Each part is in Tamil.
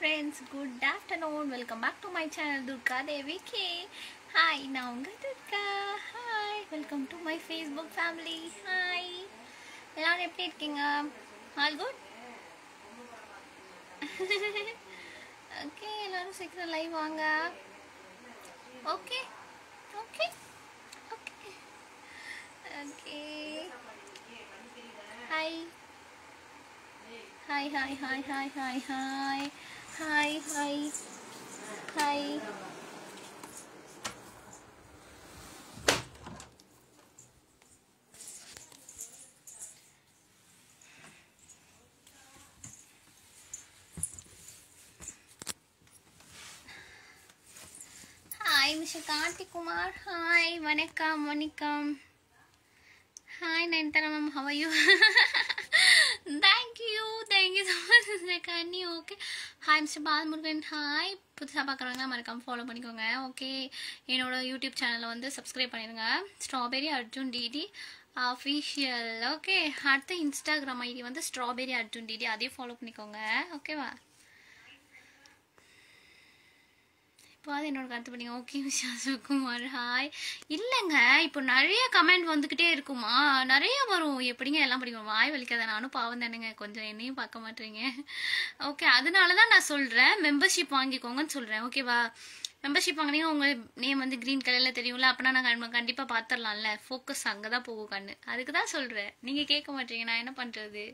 friends, good afternoon. Welcome back to my channel Durga Devi K. Hi, நான் உங்க Durga. Hi, welcome to my Facebook family. Hi. எல்லாரும் எப்படி இருக்கீங்க? All good? Okay, எல்லாரும் சீக்கிரம் லைவ் வாங்க. Okay. Okay. Okay. Okay. Hi. Hi, hi, hi, hi, hi, hi. Hi, hi. Hi. Hi, Mr. Kartik Kumar. Hi, vanakkam, vanakkam. Hi, Nayantara ma'am, how are you? Thank you so much, Mr. Kani. Okay. Hi, Mr. Balmurugan. Hi. புதுசாக பார்க்குறவங்க மறக்காம ஃபாலோ பண்ணிக்கோங்க. ஓகே, என்னோட யூடியூப் சேனலை வந்து சப்ஸ்கிரைப் பண்ணிடுங்க. Strawberry Arjun DD official. Okay, அடுத்த இன்ஸ்டாகிராம் ஐடி வந்து ஸ்ட்ராபெரி அர்ஜுன் டிடி, அதையும் ஃபாலோ பண்ணிக்கோங்க. ஓகேவா? இப்போ அது என்னோட கருத்து பண்ணிங்க. Okay Visha Sukumar hi. இல்லைங்க, இப்போ நிறைய கமெண்ட் வந்துக்கிட்டே இருக்குமா, நிறைய வரும். எப்படிங்க எல்லாம் படிக்கும்? வாய் வலிக்காத, நானும் பாவம் தானுங்க, கொஞ்சம் என்னையும் பார்க்க மாட்டேறீங்க. ஓகே, அதனால தான் நான் சொல்கிறேன், மெம்பர்ஷிப் வாங்கிக்கோங்கன்னு சொல்கிறேன். ஓகேவா? மெம்பர்ஷிப் வாங்கினீங்க, உங்கள் நேம் வந்து க்ரீன் கலரில் தெரியும்ல, அப்படின்னா நாங்கள் கண்டிப்பாக பார்த்துடலாம்ல. ஃபோக்கஸ் அங்கே தான் போகும் கண்ணு. அதுக்கு தான் சொல்கிறேன், நீங்கள் கேட்க மாட்டீங்க, நான் என்ன பண்ணுறது?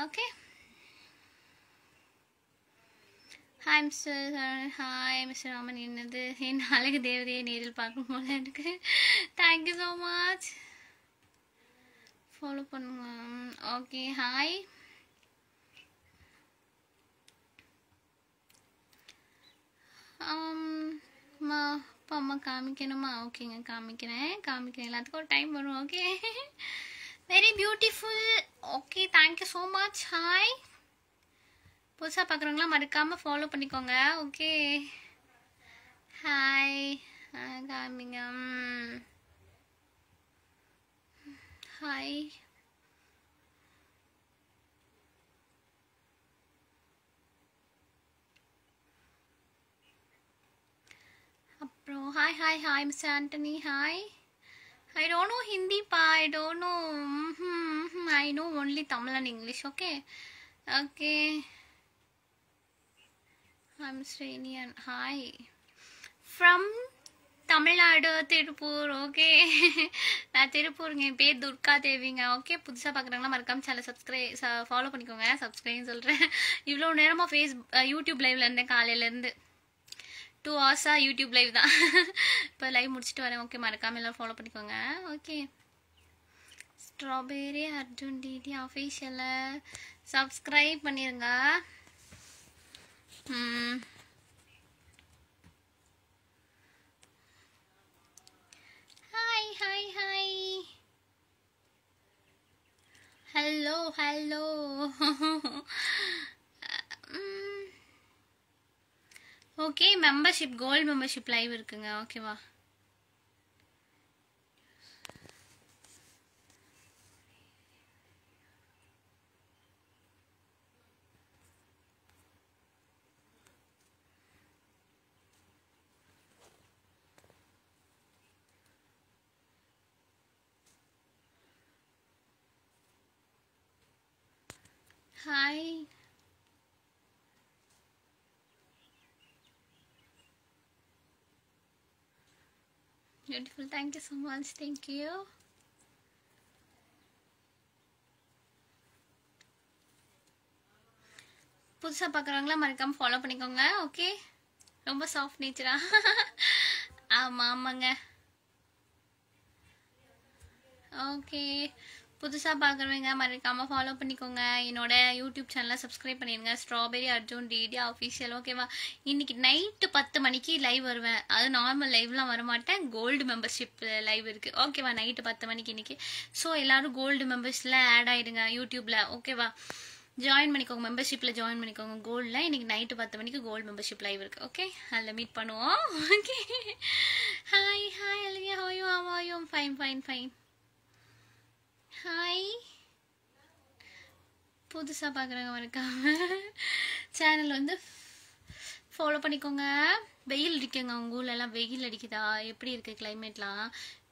Okay. Hi mister. Hi mister Raman. என்னது என் அழகு தேவதையை நேரில் பார்க்கும் போல எனக்கு. Thank you so much. ஃபாலோ பண்ணுங்க. Okay, hi. அம்மா காமிக்கணுமா? ஓகேங்க, காமிக்கிறேன். எல்லாத்துக்கும் ஒரு டைம் வரும். Okay, very beautiful. Okay, thank you so much. Hi. புதுசாக பார்க்குறவங்களாம் மறக்காமல் ஃபாலோ பண்ணிக்கோங்க. Okay, hi. காமிங்க. ஹாய். அப்புறம் hi hi hi mister Antony. Hi. I don't know Hindi pa. I don't know. I know only Tamil and English. Okay. Okay. I'm Australian. Hi. From Tamil Nadu, Tirupur. Okay. நான் திருப்பூருங்க. என் பேர் துர்கா தேவிங்க. ஓகே, புதுசாக பார்க்குறாங்களா மறக்காம சேனல் ஃபாலோ பண்ணிக்கோங்க. சப்ஸ்கிரைப்னு சொல்கிறேன். இவ்வளோ நேரமாக யூடியூப் லைவ்ல இருந்தேன், காலையிலேருந்து 2 hours யூடியூப் லைவ் தான். இப்போ லைவ் முடிச்சுட்டு வரேன். ஓகே, மறக்காம எல்லாம் ஃபாலோ பண்ணிக்கோங்க. ஓகே, ஸ்ட்ராபெரி அர்ஜுன் டிடி அஃபிஷியலை சப்ஸ்கிரைப் பண்ணிடுங்க. Hi hi hi. Hello hello. Okay, membership gold membership live இருக்குங்க. ஓகேவா? Hi. Beautiful. Thank you so much. Thank you. புதுசாக பார்க்குறவங்களா மறக்காமல் ஃபாலோ பண்ணிக்கோங்க. ஓகே, ரொம்ப சாஃப்ட் நேச்சரா? ஆமாங்க. ஓகே, புதுசாக பார்க்குறவங்க மறக்காமல் ஃபாலோ பண்ணிக்கோங்க. என்னோட யூடியூப் சேனலை சப்ஸ்கிரைப் பண்ணிடுங்க. Strawberry Arjun DD official. ஓகேவா? இன்னைக்கு நைட்டு 10 மணிக்கு லைவ் வருவேன். அது நார்மல் லைவ்லாம் வரமாட்டேன், கோல்டு மெம்பர்ஷிப் லைவ் இருக்குது. ஓகேவா? நைட்டு 10 மணிக்கு இன்னைக்கு. ஸோ எல்லோரும் கோல்டு மெம்பர்ஸில் ஆட் ஆகிடுங்க யூடியூப்பில். ஓகேவா? ஜாயின் பண்ணிக்கோங்க, மெம்பர்ஷிப்பில் ஜாயின் பண்ணிக்கோங்க. கோல்டில் இன்னைக்கு நைட்டு 10 மணிக்கு கோல்டு மெம்பர்ஷிப் லைவ் இருக்குது. ஓகே, அதில் மீட் பண்ணுவோம். ஓகே, ஹாய் ஹாய் அழகியா. ஹோயோ ஆவாயோ. Fine fine fine. ஹாய். புதுசாக பார்க்குறவங்க மறக்காம சேனல் வந்து ஃபாலோ பண்ணிக்கோங்க. வெயில் அடிக்குங்க. உங்கள் ஊர்லலாம் வெயில் அடிக்குதா? எப்படி இருக்குது கிளைமேட்லாம்?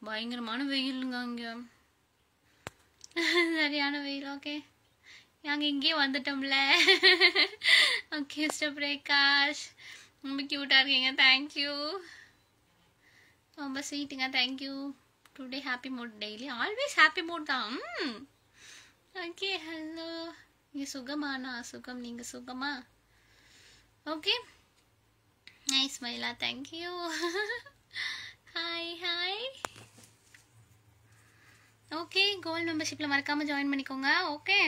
பயங்கரமான வெயிலுங்க அங்கே, சரியான வெயில். ஓகே, நாங்கள் இங்கேயே வந்துட்டோம்ல. ஓகே மிஸ்டர் பிரகாஷ், ரொம்ப க்யூட்டாக இருக்கீங்க. தேங்க்யூ, ரொம்ப ஸ்வீட்டுங்க. Thank you. Today happy mood, daily always happy mood தான். Okay, hello. நீங்கள் சுகமாண்ணா? சுகம். நீங்கள் சுகமா? ஓகே, நைஸ் மயிலா. Thank you. Hi hi. Okay, gold மெம்பர்ஷிப்பில் மறக்காமல் ஜாயின் பண்ணிக்கோங்க. Okay,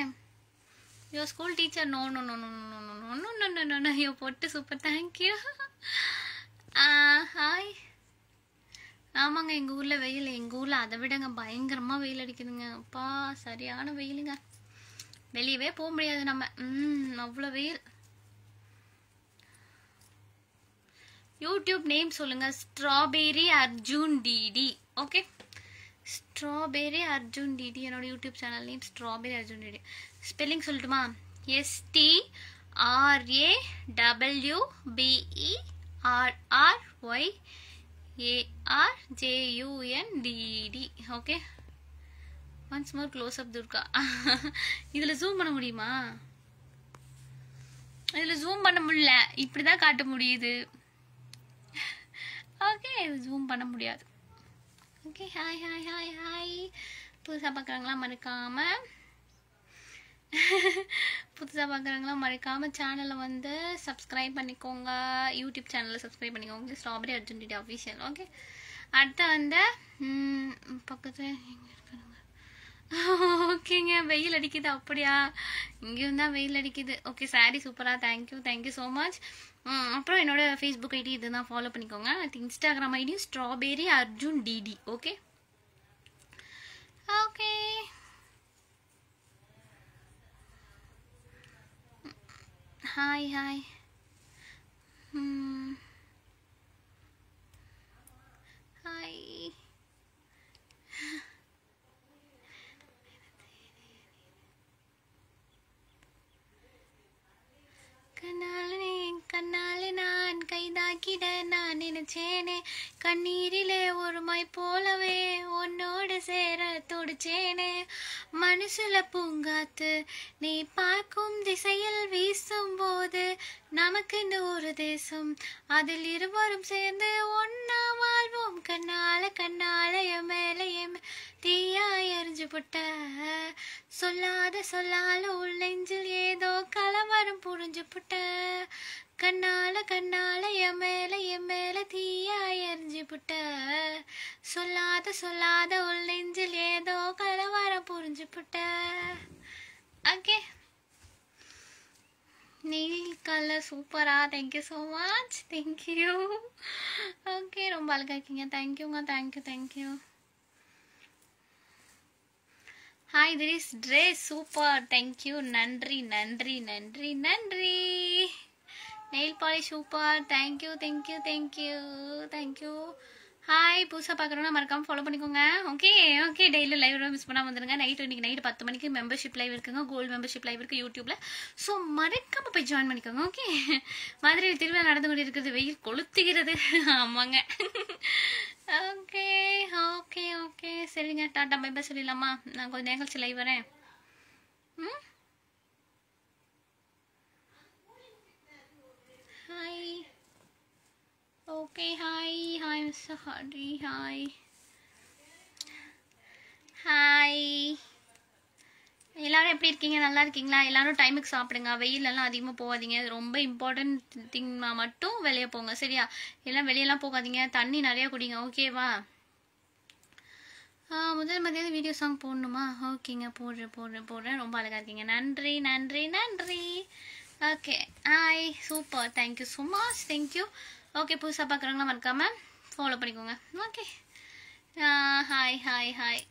yo school teacher. No no no no no no no no no no no no. Yo பொட்டு சூப்பர். தேங்க்யூ. ஹாய். ஆமாங்க, எங்கள் ஊரில் வெயில். எங்கள் ஊரில் அதை விடங்க பயங்கரமாக வெயில் அடிக்குதுங்க. அப்பா சரியான வெயிலுங்க. வெளியவே போக முடியாது நம்ம. அவ்வளோ வெயில். யூடியூப் நேம் சொல்லுங்க. Strawberry Arjun DD. Okay, strawberry Arjun DD என்னோட YouTube channel name. Strawberry Arjun DD. Spelling சொல்லட்டுமா? STRAWBERRYARJUNDD. Okay, once more close up Durga. இதில் ஜூம் பண்ண முடியுமா? இதில் ஜூம் பண்ண முடியல, இப்படி தான் காட்ட முடியுது. ஓகே, ஜூம் பண்ண முடியாது. Okay, hi hi hi hi. புதுசாக பார்க்குறாங்களா மறக்காமல் சேனலை வந்து சப்ஸ்கிரைப் பண்ணிக்கோங்க. யூடியூப் சேனலில் சப்ஸ்கிரைப் பண்ணிக்கோங்க. Strawberry Arjun DD official. Okay, அடுத்து வந்து பக்கத்தில் எங்கே இருக்காங்க? ஓகேங்க, வெயில் அடிக்குது. அப்படியா? இங்கேயும் தான் வெயில் அடிக்குது. ஓகே, சாரி சூப்பரா. Thank you, thank you so much. அப்புறம் என்னோட ஃபேஸ்புக் ஐடி இதுதான், ஃபாலோ பண்ணிக்கோங்க. இன்ஸ்டாகிராம் ஐடியும் strawberry Arjun DD. Okay okay. Hi hi. Hi. கண்ணாலே நான் கைதாக்கிட நான் நினைச்சேனே, கண்ணீரிலே ஒரு மை போலவே உன்னோடு சேர துடிச்சேனே. மனசுல பூங்காத்து நீ பார்க்கும் திசையில் வீசும் போது, நமக்குன்னு ஒரு தேசம், அதில் இருவரும் சேர்ந்து ஒன்னா வாழ்வோம். கண்ணால கண்ணால என் மேல தீயா எரிஞ்சு புட்ட, சொல்லாத சொல்லால உள்ளெஞ்சில் ஏதோ கலவரம் புரிஞ்சு புட்ட. கண்ணால கண்ணால என் மேல தீயா எரிஞ்சு புட்ட, சொல்லாத சொல்லாத உள்ளெஞ்சில் ஏதோ கலவரம் புரிஞ்சு புட்ட. ஓகே, நெயில் கலர் சூப்பரா. Thank you so much. Thank you. Okay, ரொம்ப அழகா இருக்கீங்க. தேங்க்யூங்க. Thank you thank you. Hi, this is dress super. Thank you. நன்றி நன்றி நன்றி நன்றி. Nail polish super. Thank you thank you thank you thank you. Hi, புதுசாக பார்க்குறோன்னா மறக்காமல் ஃபாலோ பண்ணிக்கோங்க. Okay okay, daily live miss பண்ணாமல் வந்துடுங்க. இன்னைக்கு நைட்டு 10 மணிக்கு மெம்பர்ஷிப் லைவ் இருக்குங்க. கோல்டு மெம்பர்ஷிப் லைவ் இருக்குது யூடியூப்பில். ஸோ மறக்காமல் போய் ஜாயின் பண்ணிக்கோங்க. ஓகே, மதுரையில் திருவிழா நடந்து கொண்டு இருக்கிறது. வெயில் கொளுத்துகிறது. ஆமாங்க. ஓகே ஓகே ஓகே, சரிங்க. டாட்டா பை பை சொல்லிடலாமா? நான் கொஞ்சம் நேரம் கழிச்சு லைவ் வரேன். Hi. Okay, hi hi mister Harry. Hi hi. எல்லாரும் எப்படி இருக்கீங்க? நல்லா இருக்கீங்களா? எல்லாரும் டைமுக்கு சாப்பிடுங்க. வெயிலெல்லாம் அதிகமாக போகாதீங்க. ரொம்ப இம்பார்ட்டன்ட் திங் மட்டும் வெளியே போங்க, சரியா? எல்லாம் வெளியெல்லாம் போகாதீங்க. தண்ணி நிறையா குடிங்க, ஓகேவா? முதல் மதியம் வீடியோ சாங் போடணுமா? ஓகேங்க, போடுறேன். ரொம்ப அழகாக இருக்கீங்க. நன்றி நன்றி நன்றி. Okay, hi, super. Thank you so much. Thank you. Okay, புதுசாக பார்க்குறவங்களா மறக்காமல் ஃபாலோ பண்ணிக்கோங்க. Okay, hi hi hi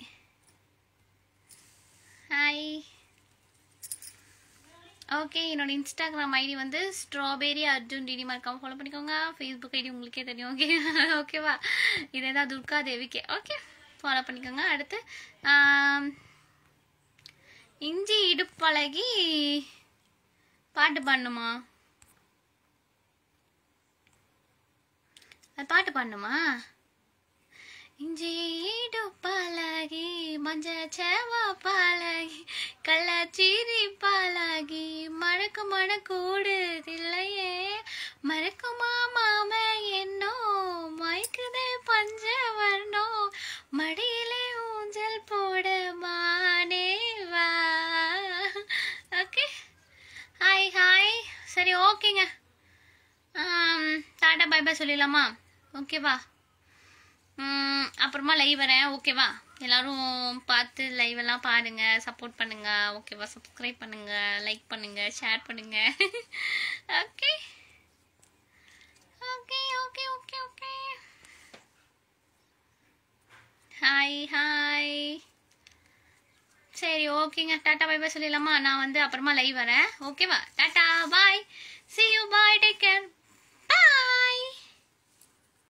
hi. Okay, என்னோட இன்ஸ்டாகிராம் ஐடி வந்து ஸ்ட்ராபெரி அர்ஜுன் டிடி. மறக்காமல் ஃபாலோ பண்ணிக்கோங்க. ஃபேஸ்புக் ஐடி உங்களுக்கே தெரியும். ஓகே ஓகேவா? இதே தான் துர்கா தேவிக்கே. ஓகே, ஃபாலோ பண்ணிக்கோங்க. அடுத்து இஞ்சி இடுப்பழகி பாட்டு பாடணுமா? அது பாட்டு பாடணுமா? இஞ்சி இடுப்பழகி மஞ்சச்சேவா பழகி கள்ளச்சீரி பழகி மணக்கு மணக்கூடுதில்லையே மறக்குமா மாம என்னோ மயக்குதே பஞ்ச வர்ணோ மடியிலே ஊஞ்சல் போட மானேவா. Okay, hi hi. சரி ஓகேங்க, டாடா பை பை சொல்லிடலாமா? ஓகேவா? அப்புறமா லைவ் வரேன். ஓகேவா? எல்லாரும் பார்த்து லைவ் எல்லாம் பாருங்க, சப்போர்ட் பண்ணுங்க. ஓகேவா? சப்ஸ்கிரைப் பண்ணுங்க, லைக் பண்ணுங்க, ஷேர் பண்ணுங்க. Okay okay okay okay okay. Hi hi. சரி ஓகேங்க, டாட்டா பை பை சொல்லிடலாமா? நான் வந்து அப்புறமா லைவ் வரேன். ஓகேவா? டாட்டா பாய்.